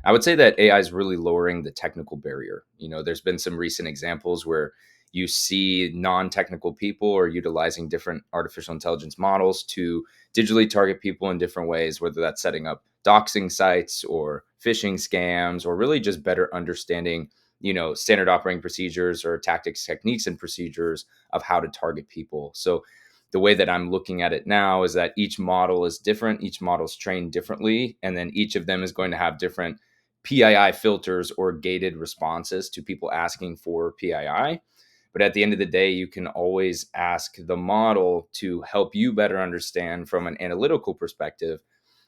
I would say that AI is really lowering the technical barrier. There's been some recent examples where you see non-technical people are utilizing different artificial intelligence models to digitally target people in different ways, whether that's setting up doxing sites or phishing scams, or really just better understanding, standard operating procedures or tactics, techniques, and procedures of how to target people. So the way that I'm looking at it now is that each model is different, each model is trained differently, and then each of them is going to have different PII filters or gated responses to people asking for PII. But at the end of the day, you can always ask the model to help you better understand from an analytical perspective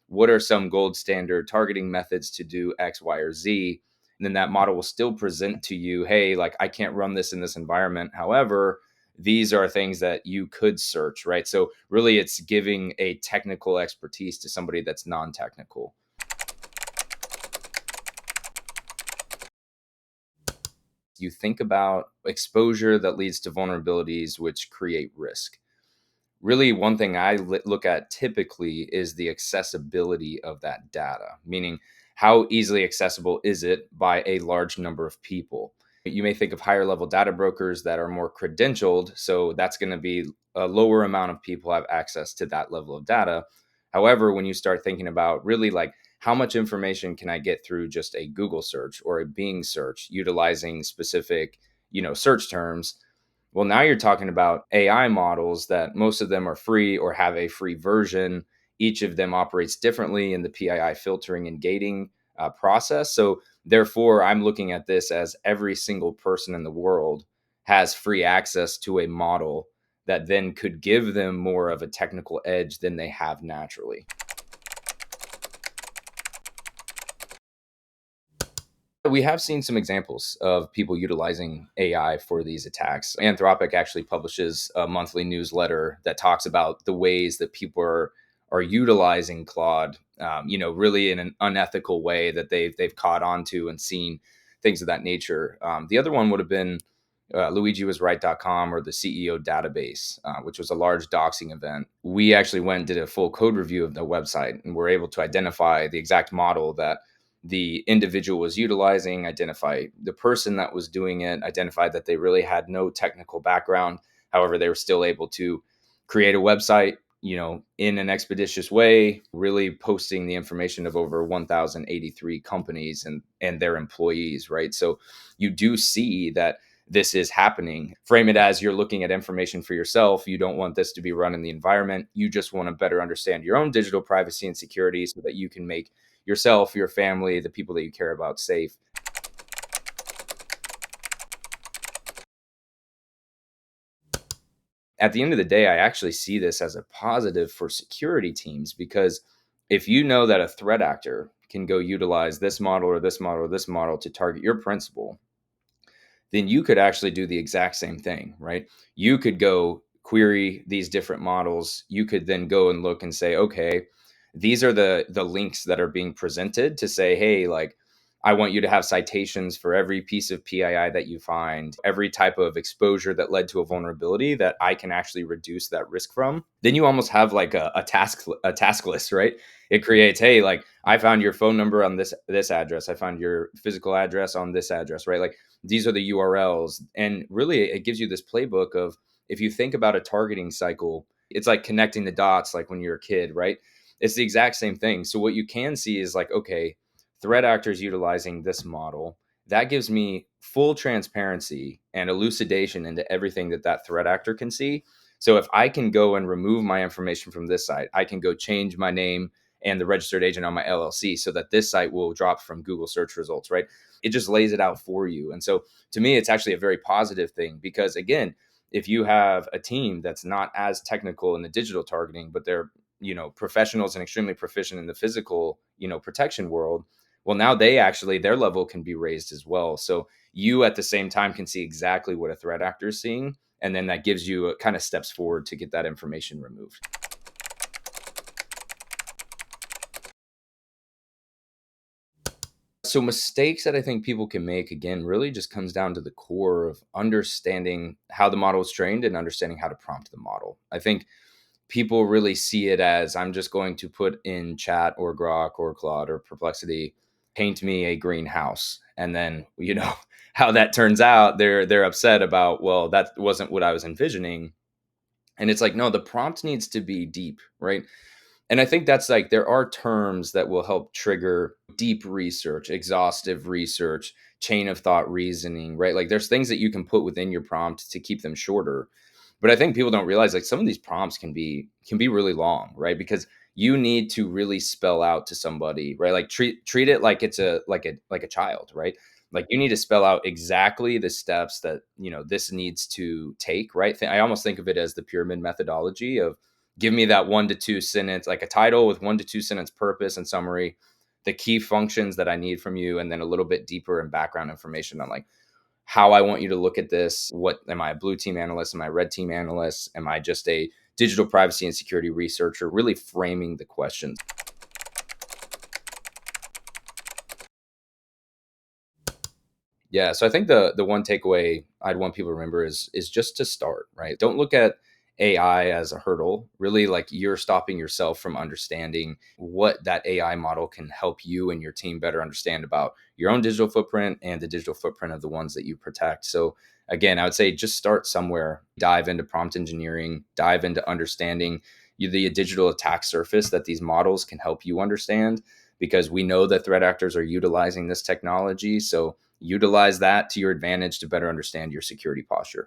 what are some gold standard targeting methods to do X, Y, or Z. And then that model will still present to you, hey, like I can't run this in this environment. However, these are things that you could search, right? So really it's giving a technical expertise to somebody that's non-technical. You think about exposure that leads to vulnerabilities which create risk. Really, one thing I look at typically is the accessibility of that data, meaning how easily accessible is it by a large number of people. You may think of higher level data brokers that are more credentialed, so that's going to be a lower amount of people have access to that level of data. However, when you start thinking about really like how much information can I get through just a Google search or a Bing search utilizing specific, search terms, well, now you're talking about AI models that most of them are free or have a free version. Each of them operates differently in the PII filtering and gating process. So, therefore, I'm looking at this as every single person in the world has free access to a model that then could give them more of a technical edge than they have naturally. We have seen some examples of people utilizing AI for these attacks. Anthropic actually publishes a monthly newsletter that talks about the ways that people are utilizing Claude, really in an unethical way that they've caught on to and seen things of that nature. The other one would have been LuigiWasRight.com or the CEO database, which was a large doxing event. We actually went and did a full code review of the website and were able to identify the exact model that the individual was utilizing, identify the person that was doing it, identify that they really had no technical background. However, they were still able to create a website, in an expeditious way, really posting the information of over 1,083 companies and their employees, right? So you do see that this is happening. Frame it as you're looking at information for yourself. You don't want this to be run in the environment. You just want to better understand your own digital privacy and security so that you can make yourself, your family, the people that you care about safe. At the end of the day, I actually see this as a positive for security teams because if you know that a threat actor can go utilize this model or this model or this model to target your principal, then you could actually do the exact same thing, right? You could go query these different models. You could then go and look and say, okay, these are the links that are being presented to say, hey, like I want you to have citations for every piece of PII that you find, every type of exposure that led to a vulnerability that I can actually reduce that risk from. Then you almost have like a task list, right? It creates, hey, like I found your phone number on this address, I found your physical address on this address, right? Like these are the URLs. And really, it gives you this playbook of if you think about a targeting cycle, it's like connecting the dots, like when you're a kid, right? It's the exact same thing. So, what you can see is like, okay, threat actors utilizing this model. That gives me full transparency and elucidation into everything that threat actor can see. So, if I can go and remove my information from this site, I can go change my name and the registered agent on my LLC so that this site will drop from Google search results, right? It just lays it out for you. And so to me, it's actually a very positive thing because again, if you have a team that's not as technical in the digital targeting, but they're, professionals and extremely proficient in the physical, protection world, well, now they actually, their level can be raised as well. So you at the same time can see exactly what a threat actor is seeing. And then that gives you a kind of steps forward to get that information removed. So mistakes that I think people can make again really just comes down to the core of understanding how the model is trained and understanding how to prompt the model. I think people really see it as I'm just going to put in chat or Grok or Claude or Perplexity paint me a greenhouse. And then, how that turns out, they're upset about, well, that wasn't what I was envisioning. And it's like, no, the prompt needs to be deep, right? And I think that's like, there are terms that will help trigger deep research, exhaustive research, chain of thought reasoning, right? Like there's things that you can put within your prompt to keep them shorter. But I think people don't realize like some of these prompts can be really long, right? Because you need to really spell out to somebody, right? Like treat it like it's a child, right? Like you need to spell out exactly the steps that, this needs to take, right? I almost think of it as the pyramid methodology of, give me that 1 to 2 sentence, like a title with 1 to 2 sentence purpose and summary, the key functions that I need from you, and then a little bit deeper and background information on like how I want you to look at this. What am I, a blue team analyst? Am I a red team analyst? Am I just a digital privacy and security researcher? Really framing the questions. Yeah, so I think the one takeaway I'd want people to remember is just to start, right? Don't look at AI as a hurdle. Really, like you're stopping yourself from understanding what that AI model can help you and your team better understand about your own digital footprint and the digital footprint of the ones that you protect. So again, I would say just start somewhere. Dive into prompt engineering, dive into understanding the digital attack surface that these models can help you understand, because we know that threat actors are utilizing this technology. So utilize that to your advantage to better understand your security posture.